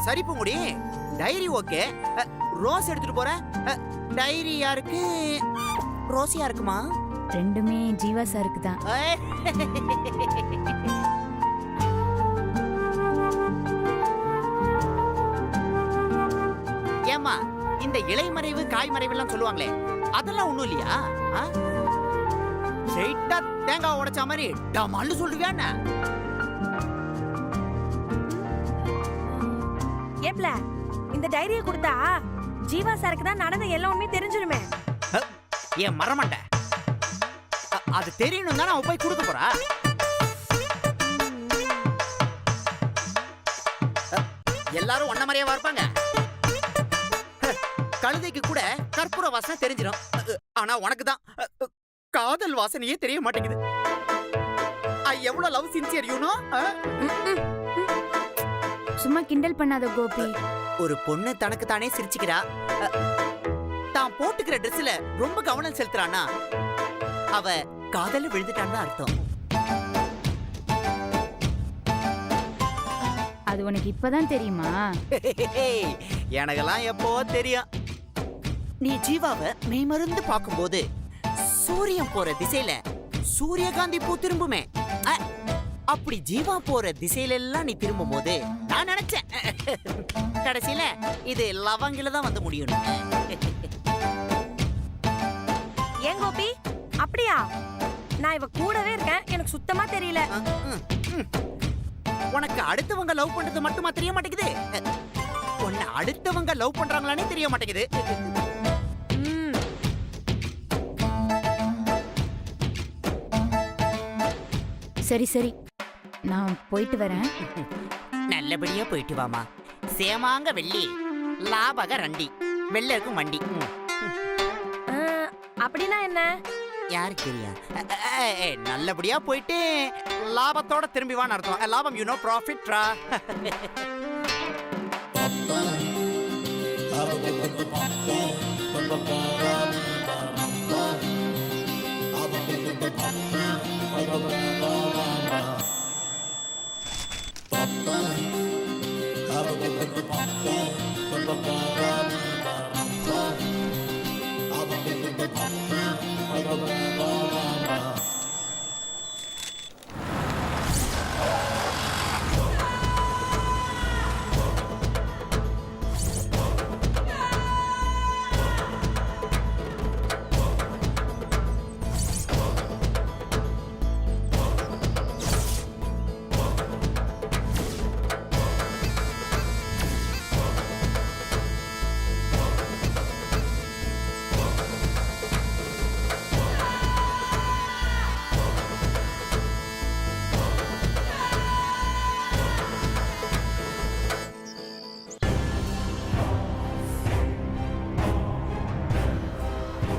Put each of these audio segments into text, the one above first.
சரி Poongudi, diary okay. Rose எடுத்துட்டு போற. டைரி யாருக்கு? ரோஸ் யாருக்குமா? ரெண்டுமே ஜீவா சாருக்கு தான். ஏமா இந்த இலைமறைவு காய்மறைவு எல்லாம் சொல்லுவாங்களே, அதெல்லாம் ஒண்ணும் இல்லையா? ஸ்ட்ரைட்டா தேங்காய் உடைச்ச மாதிரி டமால்னு சொல்லுவியா? ஏப்ல இந்த டைரியை கொடுத்தா ஜீவா சாருக்கு தான் நடந்த எல்லா உண்மையும் தெரிஞ்சிருமே. ஏன் மறமாட்ட? அது தெரியணும் தானே அவ போய் கொடுக்க போறா. எல்லாரும் ஒன்ன மாதிரியே இருப்பாங்க. கழுதைக்கு கூட கற்பூர வாசனை தெரிஞ்சிடும். ஆனா உனக்கு தான் காதல் வாசனையே தெரிய மாட்டேங்குது. எவ்வளவு லவ் சின்சியர் யூனோ. சும்மா கிண்டல் பண்ணாத கோபி. ஒரு பொண்ணு தனக்கு தானே சிரிச்சுக்கிறா. தான் போட்டுக்கிற ட்ரெஸ்ல ரொம்ப கவனம் செலுத்துறானா அவ காதல விழுந்துட்டான்னு அர்த்தம். அது உனக்கு இப்பதான் தெரியுமா? எனக்கெல்லாம் எப்போ தெரியும். நீ ஜீவாவை மெய்மருந்து பார்க்கும்போது சூரியன் போற திசையில சூரியகாந்தி பூ திரும்புமே. அப்படி ஜீவா போற திசையில எல்லாம் நீ திரும்பும் போது நான் நினைச்சேன் கடைசியில இது லவங்கில தான் வந்து முடியும். ஏன் கோபி அப்படியா? நான் இவ கூடவே இருக்கேன், எனக்கு சுத்தமா தெரியல. உனக்கு அடுத்தவங்க லவ் பண்றது மட்டுமா தெரிய மாட்டேங்குது? உன்னை அடுத்தவங்க லவ் பண்றாங்களானே தெரிய மாட்டேங்குது. சரி சரி, நான் போயிட்டு வரேன். நல்லபடியா போயிட்டு வாமா. சேமாங்க வெள்ளி, லாபக ரண்டி, வெள்ளருக்கும் வண்டி. அப்படின்னா என்ன? யாருக்கு தெரியும்? நல்லபடியா போயிட்டு லாபத்தோட திரும்பி வான்னு அர்த்தம். லாபம் யூ நோ ப்ராஃபிட் ரா.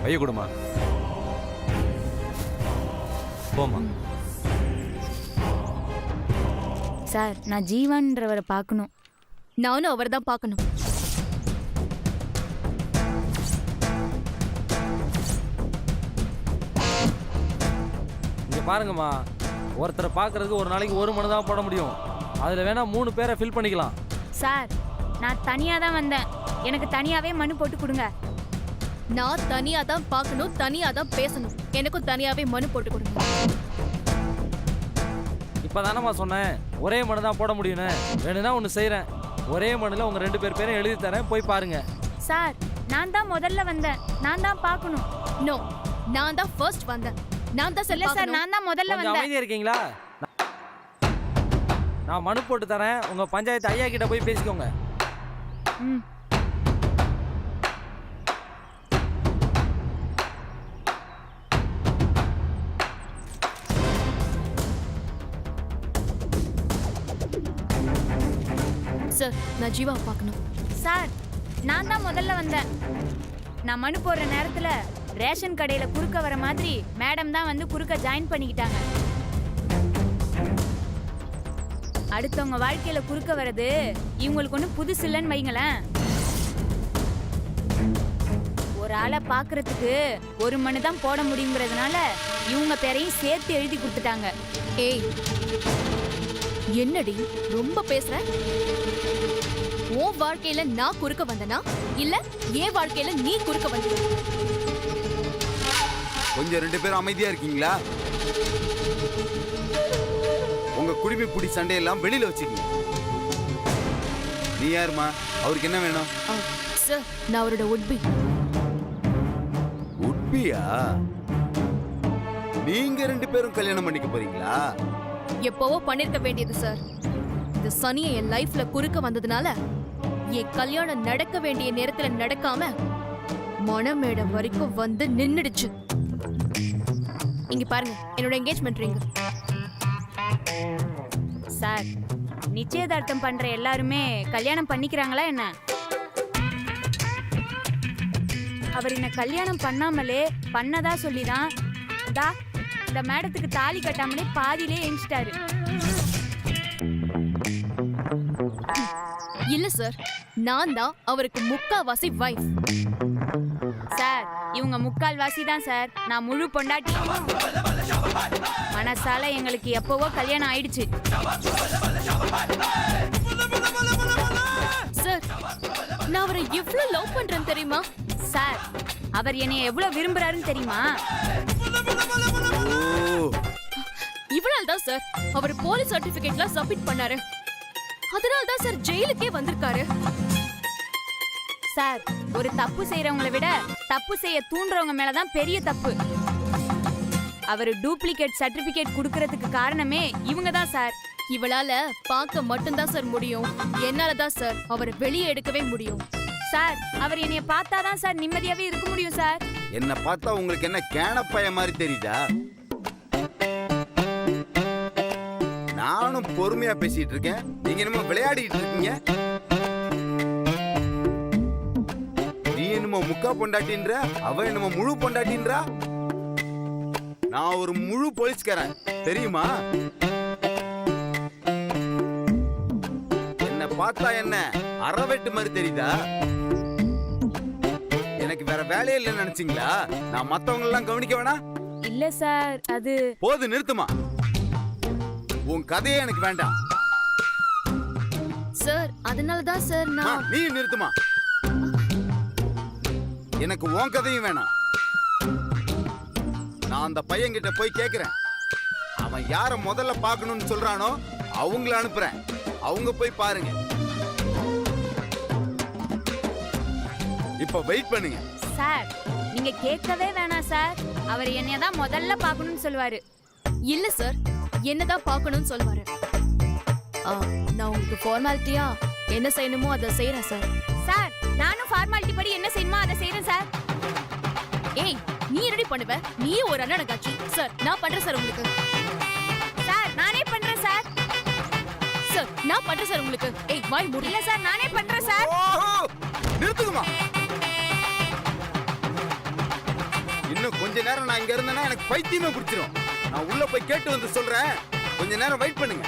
ஐயோ கொடுமா போமா. சார், நான் ஜீவான்றவரை பார்க்கணும். நானும் அவர் தான் பார்க்கணும். இங்க பாருங்கம்மா, ஒருத்தரை பார்க்கறதுக்கு ஒரு நாளைக்கு ஒரு மணி தான் போட முடியும். அதுல வேணா 3 பேரை ஃபில் பண்ணிக்கலாம். சார், நான் தனியா தான் வந்தேன், எனக்கு தனியாவே மனு போட்டு கொடுங்க. நான் தனியா தான் பார்க்கணும், தனியா தான் பேசணும். எனக்கும் தனியாவே மனு போட்டு கொடுங்க. இப்பதானம்மா சொன்னேன் ஒரே மனு தான் போட முடியும்னு. வேணும்னா ஒன்று செய்கிறேன், ஒரே மனுல உங்க 2 பேர் பேரும் எழுதி தரேன், போய் பாருங்க. சார், நான் தான் முதல்ல வந்தேன், நான் தான் பார்க்கணும். நோ, நான் தான் ஃபர்ஸ்ட் வந்தேன், நான் தான் இல்ல சார், நான் தான் முதல்ல கொஞ்சம் வந்தேன். அமைதியா இருக்கீங்களா? நான் மனு போட்டு தரேன், உங்க பஞ்சாயத்து ஐயா கிட்ட போய் பேசிக்கோங்க. ம். சார், நான் ஜீவாவை பார்க்கணும். சார், நான் தான் முதல்ல வந்தேன். நான் மனு போடுற நேரத்துல ரேஷன் கடையில குறுக்க வர மாதிரி மேடம் தான் வந்து குறுக்க ஜாயின் பண்ணிக்கிட்டாங்க. அடுத்தவங்க வாழ்க்கையில குறுக்க வர்றது இவங்களுக்கு ஒன்றும் புதுசு இல்லைன்னு வைங்களேன். ஒரு ஆளை பாக்குறதுக்கு ஒரு மனு தான் போட முடியுங்கிறதுனால இவங்க பேரையும் சேர்த்து எழுதி கொடுத்துட்டாங்க. ஏய், என்னடி ரொம்ப பேசுற? உன் வாழ்க்கையில நான் குறுக்க வந்தனா இல்ல என் வாழ்க்கையில நீ குறுக்க வந்தியா? கொஞ்சம் 2 பேரும் அமைதியா இருக்கீங்களா? உங்க குடிமை புடி சண்டையெல்லாம் வெளியில வச்சுக்கீங்க. நீ யாருமா? அவருக்கு என்ன வேணும்? சார், நான் அவரோட உட்பி. உட்பியா? நீங்க 2 பேரும் கல்யாணம் பண்ணிக்க போறீங்களா? எப்பவோ பண்ணிருக்க வேண்டியது சார். இந்த சனியை என் லைஃப்ல குறுக்க வந்ததுனால என் கல்யாணம் நடக்க வேண்டிய நேரத்துல நடக்காம மணமேடை வரைக்கும் வந்து நின்னுடுச்சு. இங்க பாருங்க, என்னோட என்கேஜ்மெண்ட் ரிங். சார், நிச்சயதார்த்தம் பண்ற எல்லாருமே கல்யாணம் பண்ணிக்கிறாங்களா என்ன? அவர் என்ன கல்யாணம் பண்ணாமலே பண்ணதா சொல்லிதான் இந்த மேடத்துக்கு தாலி கட்டாமலே பாதியிலே எஞ்சிட்டாரு. இல்ல சார், நான் தான் அவருக்கு முக்காவாசி வைஃப். சார், இவங்க முக்கால்வாசி தான் சார். நான் முழு பொண்டாட்டி. மனசால எங்களுக்கு எப்பவோ கல்யாணம் ஆயிடுச்சு. சார், நான் அவரை எவ்வளவு லவ் பண்றேன் தெரியுமா? சார், அவர் என்னை எவ்வளவு விரும்புறாருன்னு தெரியுமா? இவனால தான் சார் அவர் போலீஸ் சர்டிபிகேட்லாம் சப்மிட் பண்ணாரு. அதனால தான் சார் ஜெயிலுக்கே வந்திருக்காரு. சார், ஒரு தப்பு செய்யறவங்களை விட தப்பு செய்ய தூண்டுறவங்க மேலதான் பெரிய தப்பு. அவர் டூப்ளிகேட் சர்டிபிகேட் குடுக்கறதுக்கு காரணமே இவங்க தான் சார். இவளால பார்க்க மட்டும்தான் சார் முடியும். என்னால தான் சார் அவரை வெளியே எடுக்கவே முடியும். சார், அவர் என்னைய பார்த்தாதான் சார் நிம்மதியாவே இருக்க முடியும் சார். என்ன பார்த்தா உங்களுக்கு என்ன கேனப்பைய மாதிரி தெரியுதா? நானும் பொறுமையா பேசிட்டு இருக்கேன், நீங்க என்னமோ விளையாடிட்டு இருக்கீங்க. நீ என்னமோ முக்கா பொண்டாட்டின்ற, அவ என்னமோ முழு பொண்டாட்டின்றா. நான் ஒரு முழு போலீஸ்காரன் தெரியுமா? என்ன பார்த்தா என்ன அறவெட்டு மாதிரி தெரியுதா? எனக்கு வேற வேலையே இல்லைன்னு நினைச்சீங்களா? நான் மத்தவங்க எல்லாம் கவனிக்க வேணாம்? இல்ல சார், அது போது, நிறுத்துமா. உன் கதையே எனக்கு வேண்டாம். சார், அதனால தான் சார் நான் நீ நிறுத்துமா. எனக்கு உன் கதையும் வேணாம். நான் அந்த பையன்கிட்ட போய் கேக்குறேன். அவன் யார முதல்ல பார்க்கணும்னு சொல்றானோ அவங்கள அனுப்புறேன். அவங்க போய் பாருங்க. இப்ப வெயிட் பண்ணுங்க. சார், நீங்க கேட்கவே வேணாம் சார். அவர் என்னைய தான் முதல்ல பார்க்கணும்னு சொல்லுவாரு. இல்ல சார், என்னதான் பார்க்கணும்னு சொல்லுவாரு. நான் உங்களுக்கு ஃபார்மாலிட்டியா என்ன செய்யணுமோ அதை செய்யறேன் சார். சார், நானும் ஃபார்மாலிட்டி படி என்ன செய்யணுமோ அதை செய்யறேன் சார். ஏய், நீ ரெடி பண்ணுவ? நீ ஒரு அண்ணனகாச்சி. சார், நான் பண்றேன் சார் உங்களுக்கு. சார், நானே பண்றேன் சார். சார், நான் பண்றேன் சார் உங்களுக்கு. ஏய், வாய் மூடு. இல்ல சார், நானே பண்றேன் சார். நிறுத்துக்குமா. இன்னும் கொஞ்ச நேரம் நான் இங்க இருந்தேன்னா எனக்கு பைத்தியமே பிடிச்சிரும். நான் உள்ள போய் கேட்டு வந்து சொல்றேன். கொஞ்ச நேரம் வெயிட் பண்ணுங்க.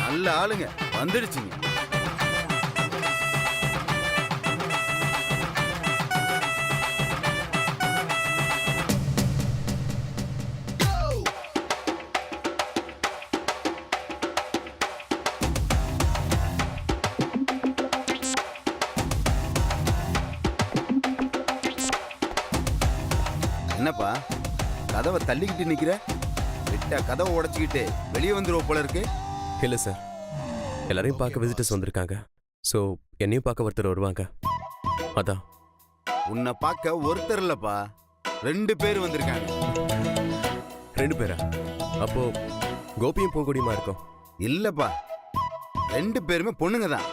நல்ல ஆளுங்க வந்துடுச்சுங்க. என்னப்பா கதவை தள்ளிக்கிட்டு நிக்கிற? விட்டா கதவை உடைச்சிக்கிட்டு வெளியே வந்துருவ போல இருக்கு. இல்லை சார், எல்லாரையும் பார்க்க விசிட்டர்ஸ் வந்திருக்காங்க. ஸோ என்னையும் பார்க்க ஒருத்தர் வருவாங்க, அதான். உன்னை பார்க்க ஒருத்தர் இல்லப்பா, 2 பேர் வந்திருக்காங்க. 2 பேரா? அப்போ கோபியும் பூங்கொடியுமா இருக்கும்? இல்லப்பா, 2 பேருமே பொண்ணுங்க தான்.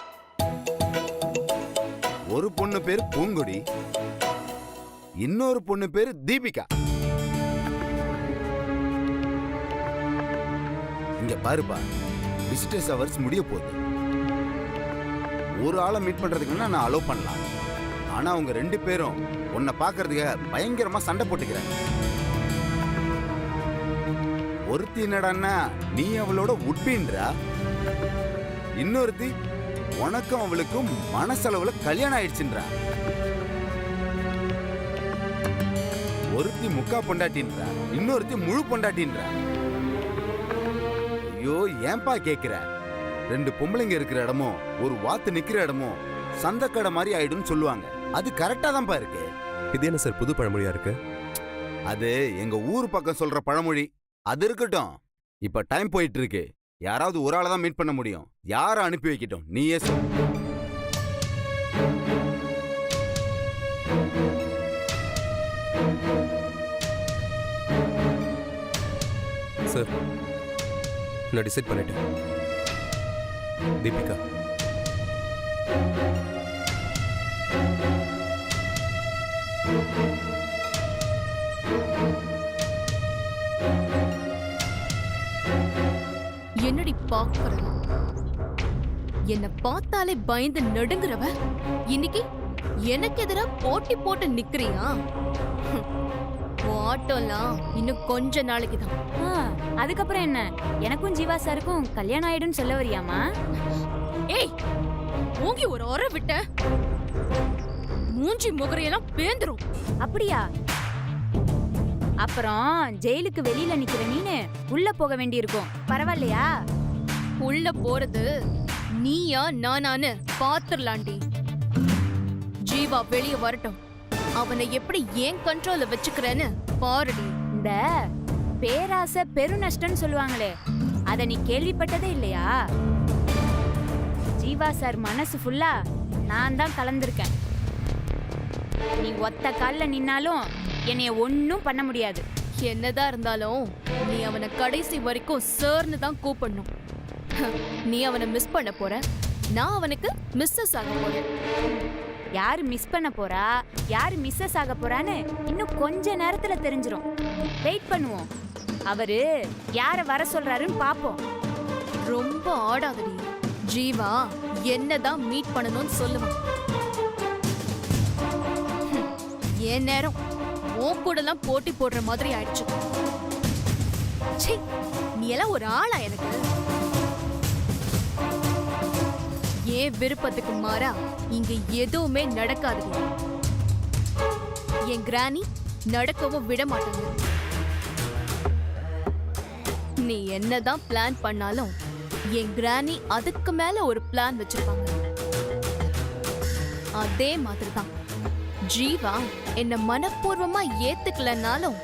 ஒரு பொண்ணு பேரு பூங்கொடி, இன்னொரு பொண்ணு பேரு தீபிகா. இங்க பாருப்பா, விசிட்டர்ஸ் அவர்ஸ் முடிய போகுது. ஒரு ஆளை மீட் பண்றதுக்கு நான் அலோவ் பண்ணலாம். ஆனா அவங்க 2 பேரும் உன்னை பாக்குறதுக்கு பயங்கரமா சண்டை போட்டுக்கிறாங்க. ஒருத்தி என்னடான்னா நீ அவளோட உட்பின்றா, இன்னொருத்தி உனக்கும் அவளுக்கும் மனசளவுல கல்யாணம் ஆயிடுச்சுன்றா. ஒருத்தி முக்கா பொண்டாட்டின்றா, இன்னொருத்தி முழு பொண்டாட்டின்றா. ஐயோ, ஏன்பா கேக்குற? 2 பொம்பளைங்க இருக்கிற இடமும் ஒரு வாத்து நிக்கிற இடமும் சந்தக்கடை மாதிரி ஆயிடும்னு சொல்லுவாங்க. அது கரெக்டா தான்ப்பா இருக்கு. இது என்ன சார் புது பழமொழியா இருக்கு? அது எங்க ஊர் பக்கம் சொல்ற பழமொழி. அது இருக்கட்டும், இப்ப டைம் போயிட்டு இருக்கு. யாராவது ஒரு ஆளை தான் மீட் பண்ண முடியும். யாரை அனுப்பி வைக்கட்டும் நீயே சொல். சார் நான் டிசைட் பண்ணிட்டேன். தீபிகா. என்னடி பாக்குற? என்ன பார்த்தாலே பயந்து நடுங்குறவ இன்னைக்கு எனக்கு எதிரா போட்டி போட்டு நிக்கிறியா? ஆட்டோலாம் இன்னும் கொஞ்ச நாளைக்கு தான். அதுக்கப்புறம் என்ன? எனக்கும் ஜீவா சாருக்கும் கல்யாணம் ஆயிடும்னு சொல்ல வரியாமா? ஏய், மூங்கி ஒரு ஒர விட்ட மூஞ்சி முகரையெல்லாம் பேந்துரும். அப்படியா? அப்புறம் ஜெயிலுக்கு வெளியில நிக்கிற நீனு உள்ள போக வேண்டியிருக்கும். பரவாயில்லையா? உள்ள போறது நீயா நானான்னு பாத்துர்லாண்டி. ஜீவா வெளிய வரட்டும், அவனை எப்படி ஏன் கண்ட்ரோல்ல வச்சுக்கிறேன்னு பாருடி. இந்த பேராசை பெருநஷ்டம்னு சொல்லுவாங்களே, அத நீ கேள்விப்பட்டதே இல்லையா? ஜீவா சார் மனசு ஃபுல்லா நான் தான் கலந்திருக்கேன். நீ ஒத்த கால்ல நின்னாலும் என்னைய ஒன்னும் பண்ண முடியாது. என்னதான் இருந்தாலும் நீ அவனை கடைசி வரைக்கும் சார்னு தான் கூப்பிடணும். நீ அவனை மிஸ் பண்ண போற, நான் அவனுக்கு மிஸ்ஸஸ் ஆக போறேன். யாரு மிஸ் பண்ண போறா, யாரு மிஸ்ஸஸ் ஆக போறான்னு இன்னும் கொஞ்ச நேரத்துல தெரிஞ்சிரும். வெயிட் பண்ணுவோம். அவரு யார வர சொல்றாருன்னு பாப்போம். ரொம்ப ஆடாதடி. ஜீவா என்னதான் மீட் பண்ணணும்னு சொல்லுவான். என் நேரம் உன் கூடலாம் போட்டி போடுற மாதிரி ஆயிடுச்சு. ச்சீ, நீ எல்லாம் ஒரு ஆளா எனக்கு? ஏன் விருப்பத்துக்கு மாறா இங்க எதுவுமே நடக்காது. என் கிராணி நடக்கவும் விட மாட்டாங்க. நீ என்னதான் பிளான் பண்ணாலும் என் கிராணி அதுக்கு மேல ஒரு பிளான் வச்சிருப்பாங்க. அதே மாதிரிதான் ஜீவா என்ன மனப்பூர்வமா ஏத்துக்கலனாலும்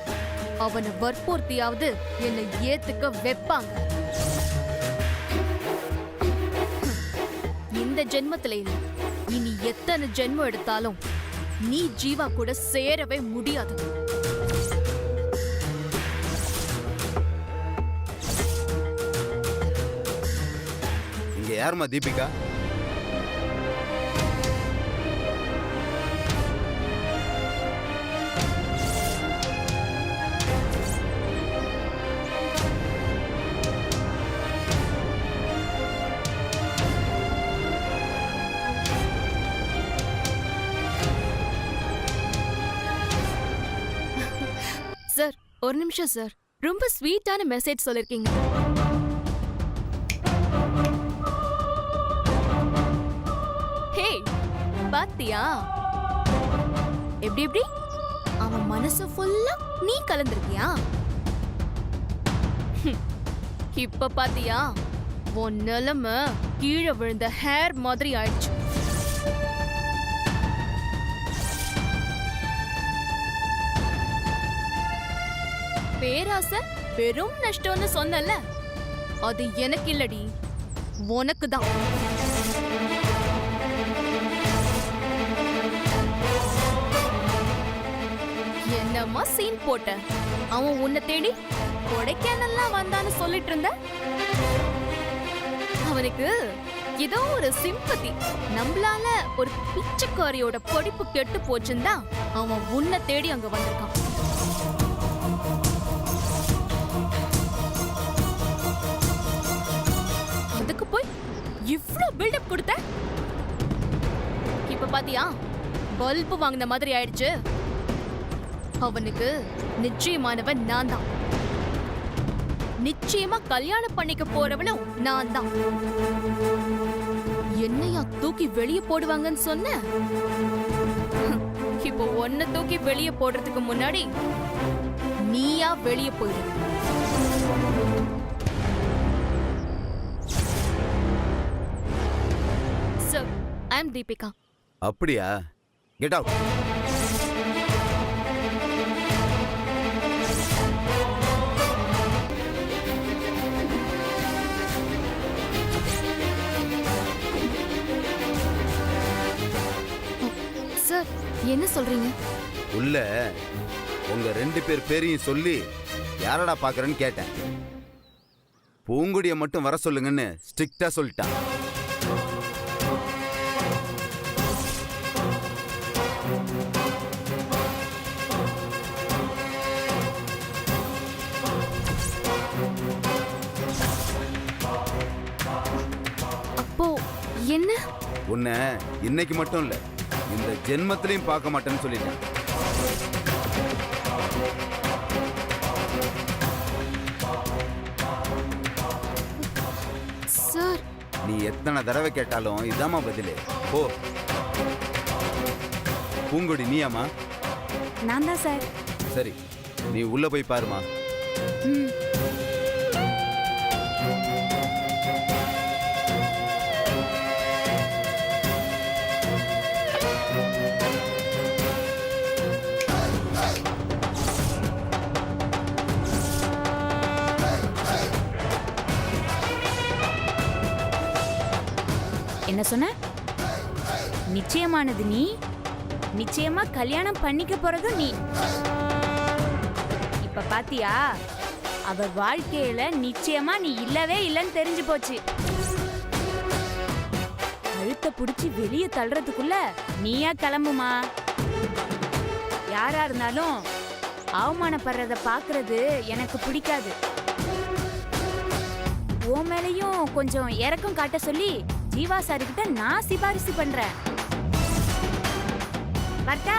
அவனை வற்புறுத்தியாவது என்னை ஏத்துக்க வைப்பாங்க. இந்த ஜென்மத்தில இல்ல, இனி எத்தனை ஜென்மம் எடுத்தாலும் நீ ஜீவா கூட சேரவே முடியாது. இங்க யாருமா தீபிகா? சார், ஒரு நிமிஷம் சார். ரொம்ப ஸ்வீட்டான மெசேஜ் சொல்லிருக்கீங்க. ஹே, பாத்தியா? எப்படி எப்படி அவன் மனசு ஃபுல்லா நீ கலந்திருக்கியா? இப்ப பாத்தியா, உன் நிலைமை கீழே விழுந்த ஹேர் மாதிரி ஆயிடுச்சு. பேராசை பெரும் நஷ்டம்னு சொன்னல, அது எனக்கு இல்லடி, உனக்கு தான். என்னம்மா சீன் போட்ட? அவன் உன்னை தேடி கொடைக்கானல்லாம் வந்தான்னு சொல்லிட்டு இருந்த. அவனுக்கு ஏதோ ஒரு சிம்பத்தி, நம்மளால ஒரு பிச்சைக்காரியோட படிப்பு கெட்டு போச்சுன்னா அவன் உன்னை தேடி அங்க வந்திருக்கான். அதுக்கு போய் இவ்ளோ பில்டப் கொடுத்த. இப்ப பாத்தியா, பல்பு வாங்கின மாதிரி ஆயிடுச்சு. அவனுக்கு நிச்சயமானவன் நான் தான். நிச்சயமா கல்யாணம் பண்ணிக்க போறவளும் நான் தான். என்னையா தூக்கி வெளியே போடுவாங்கன்னு சொன்ன? இப்போ ஒன்ன தூக்கி வெளியே போடுறதுக்கு முன்னாடி நீயா வெளியே போயிடு. ஐ அம் தீபிகா. அப்படியா? Get out. சார் என்ன சொல்றீங்க? உள்ள உங்க 2 பேர் பேரையும் சொல்லி யாரடா பாக்குறேன்னு கேட்டேன். பூங்குடிய மட்டும் வர சொல்லுங்கன்னு ஸ்ட்ரிக்டா சொல்லிட்டான். அப்போ என்ன? உன்னை இன்னைக்கு மட்டும் இல்ல, இந்த ஜென்மத்திலையும் பார்க்க மாட்டேன்னு சொல்லிட்டேன். சார் நீ எத்தனை தடவை கேட்டாலும் இதாம்மா பதிலு. ஓ பூங்குடி நீயாம்மா? நான் தான் சார். சரி, நீ உள்ள போய் பாருமா. ம். என்ன சொன்ன? நிச்சயமானது நீ, நிச்சயமா கல்யாணம் பண்ணிக்க போறது நீ. இப்ப பாத்தியா, அவர் வாழ்க்கையில நிச்சயமா நீ இல்லவே இல்லைன்னு தெரிஞ்சு போச்சு. கழுத்தை புடிச்சு வெளியே தள்ளுறதுக்குள்ள நீயா கிளம்புமா. யாரா இருந்தாலும் அவமானப்படுறத பாக்குறது எனக்கு பிடிக்காது. உன் மேலையும் கொஞ்சம் இறக்கம் காட்ட சொல்லி ஜீவா சார்கிட்ட நான் சிபாரிசு பண்றேன். வரட்டா?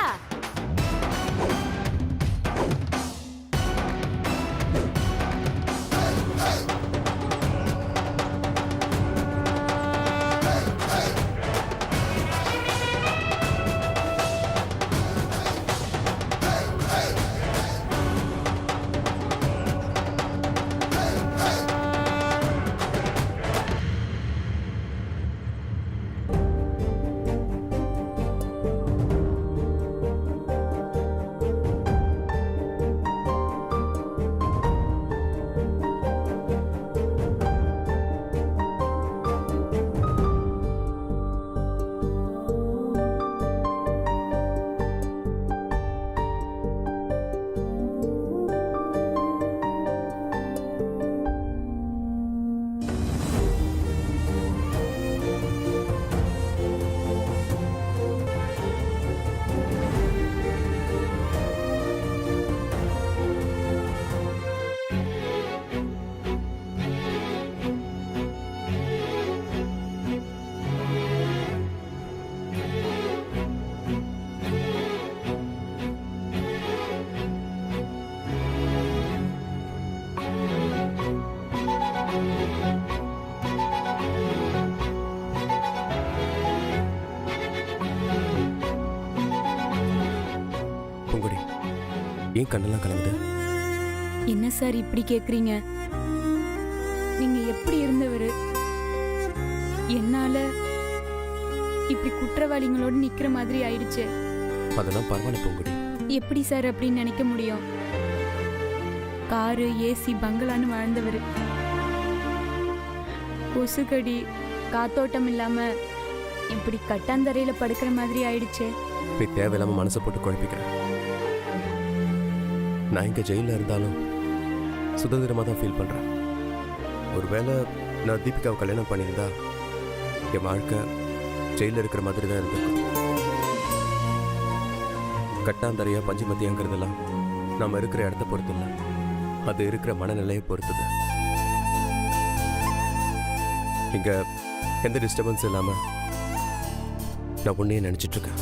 பூங்குடி, ஏன் கண்ணெல்லாம் கலங்குது? என்ன சார் இப்படி கேக்குறீங்க? நீங்க எப்படி இருந்தவரு, என்னால இப்படி குற்றவாளிகளோட நிக்கிற மாதிரி ஆயிடுச்சு. அதெல்லாம் பரவாயில்ல பூங்குடி. எப்படி சார் அப்படின்னு நினைக்க முடியும்? காரு, ஏசி, பங்களான்னு வாழ்ந்தவர் கொசுக்கடி, காத்தோட்டம் இல்லாம இப்படி கட்டாந்தரையில படுக்கிற மாதிரி ஆயிடுச்சு. நீ தேவையில்லாம மனசை போட்டு குழப்பிக்கிற. நான் இங்க ஜெயில இருந்தாலும் சுதந்திரமா தான் ஃபீல் பண்றேன். ஒருவேளை நான் தீபிகாவை கல்யாணம் பண்ணியிருந்தா என் வாழ்க்கை ஜெயில இருக்கிற மாதிரி தான் இருந்திருக்கும். கட்டாந்தரையா பஞ்சுமத்தியாங்கிறதெல்லாம் நம்ம இருக்கிற இடத்த பொறுத்து இல்லை, அது இருக்கிற மனநிலையை பொறுத்தது. இங்க எந்த டிஸ்டர்பன்ஸ் இல்லாம நான் உன்னையே நினைச்சிட்டு இருக்கேன்.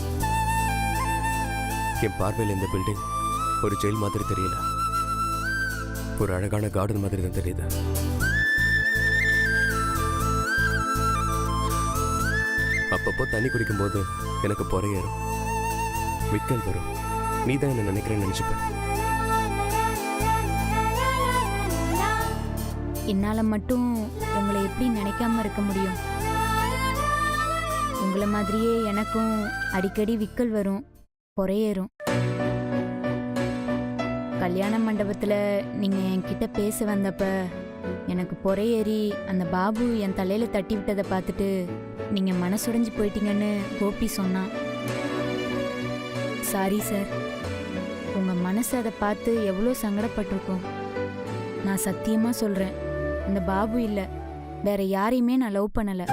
என் பார்வையில் இந்த பில்டிங் ஒரு ஜெயில் மாதிரி தெரியல, ஒரு அழகான கார்டன் மாதிரி தான் தெரியுது. அப்பப்போ தண்ணி குடிக்கும்போது எனக்கு பொறையேறும், விக்கல் வரும். நீ தான் என்ன நினைக்கிறேன்னு நினைச்சுப்பேன். என்னால மட்டும் உங்களை எப்படி நினைக்காம இருக்க முடியும்? உங்களை மாதிரியே எனக்கும் அடிக்கடி விக்கல் வரும், பொறையேறும். கல்யாண மண்டபத்தில் நீங்கள் என்கிட்ட பேச வந்தப்ப எனக்கு பொறையேறி அந்த பாபு என் தலையில் தட்டி விட்டதை பார்த்துட்டு நீங்கள் மனசுடைஞ்சு போயிட்டீங்கன்னு கோபி சொன்னான். சாரி சார், உங்கள் மனசு அதை பார்த்து எவ்வளோ சங்கடப்பட்டிருக்கோம். நான் சத்தியமாக சொல்கிறேன், இந்த பாபு இல்லை, வேற யாரையுமே நான் லவ் பண்ணலை.